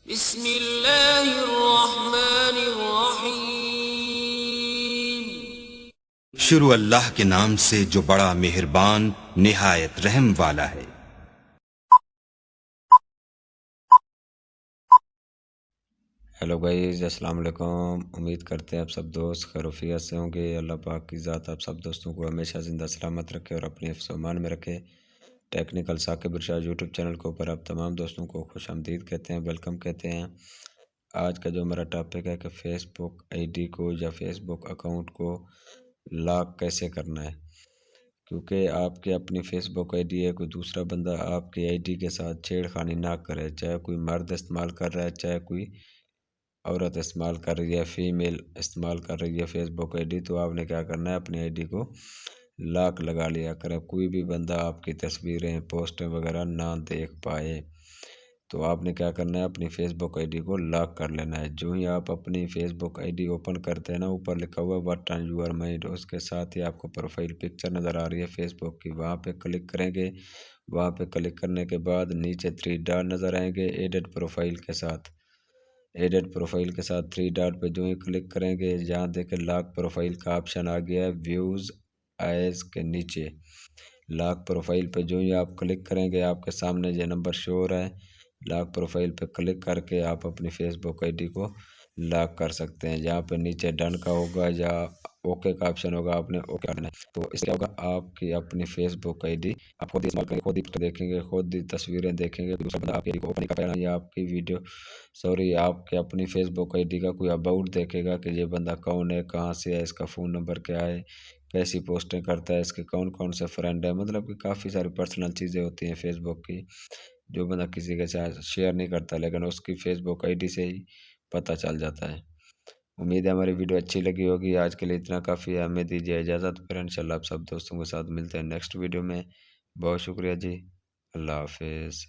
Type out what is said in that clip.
बिस्मिल्लाहिर्रहमानिर्रहीम। शुरू अल्लाह के नाम से जो बड़ा मेहरबान निहायत रहम वाला है। हेलो गाइस, अस्सलाम वालेकुम। उम्मीद करते हैं आप सब दोस्त खैरियत से होंगे। अल्लाह पाक की ज़ात आप सब दोस्तों को हमेशा ज़िंदा सलामत रखे और अपने हिफ्ज़ व अमान में रखे। टेक्निकल साकिब इरशाद यूट्यूब चैनल के ऊपर आप तमाम दोस्तों को खुशामदीद कहते हैं, वेलकम कहते हैं। आज का जो हमारा टॉपिक है कि फ़ेसबुक आईडी को या फेसबुक अकाउंट को लॉक कैसे करना है। क्योंकि आपके अपनी फ़ेसबुक आईडी है, कोई दूसरा बंदा आपकी आईडी के साथ छेड़खानी ना करे, चाहे कोई मर्द इस्तेमाल कर रहा है, चाहे कोई औरत इस्तेमाल कर रही है, फीमेल इस्तेमाल कर रही है फेसबुक आईडी, तो आपने क्या करना है, अपनी आईडी को लॉक लगा लिया करें। कोई भी बंदा आपकी तस्वीरें पोस्टें वगैरह ना देख पाए। तो आपने क्या करना है, अपनी फेसबुक आईडी को लॉक कर लेना है। जो ही आप अपनी फेसबुक आईडी ओपन करते हैं ना, ऊपर लिखा हुआ है व्हाट ऑन योर माइंड, उसके साथ ही आपको प्रोफाइल पिक्चर नज़र आ रही है फेसबुक की, वहाँ पे क्लिक करेंगे। वहाँ पे क्लिक करने के बाद नीचे 3 डॉट नज़र आएंगे एडिट प्रोफाइल के साथ। एडिट प्रोफाइल के साथ 3 डॉट पे जो ही क्लिक करेंगे, जहाँ देखें लॉक प्रोफाइल का ऑप्शन आ गया है व्यूज़ आइज के नीचे। लॉक प्रोफाइल पे जो ही आप क्लिक करेंगे, आपके सामने ये नंबर शो हो रहा है। लॉक प्रोफाइल पे क्लिक करके आप अपनी फेसबुक आईडी को लॉक कर सकते हैं। जहाँ पे नीचे डन का होगा या ओके का ऑप्शन होगा, आपने ओके करना है। तो इससे क्या होगा, आपकी अपनी फेसबुक आईडी आप खुद इस्तेमाल करेंगे, खुद ही देखेंगे, खुद ही तस्वीरें देखेंगे, दूसरा बंदा आपकी आईडी को ओपन नहीं कर पाएगा, या आपकी वीडियो आपके अपनी फेसबुक आईडी का कोई अबाउट देखेगा कि ये बंदा कौन है, कहाँ से है, इसका फ़ोन नंबर क्या है, कैसी पोस्टें करता है, इसके कौन कौन से फ्रेंड है। मतलब कि काफ़ी सारी पर्सनल चीज़ें होती हैं फेसबुक की, जो बंदा किसी के साथ शेयर नहीं करता, लेकिन उसकी फेसबुक आईडी से ही पता चल जाता है। उम्मीद है हमारी वीडियो अच्छी लगी होगी। आज के लिए इतना काफ़ी है, हमें दीजिए इजाज़त। फिर इंशाल्लाह आप सब दोस्तों के साथ मिलते हैं नेक्स्ट वीडियो में। बहुत शुक्रिया जी, अल्लाह हाफिज़।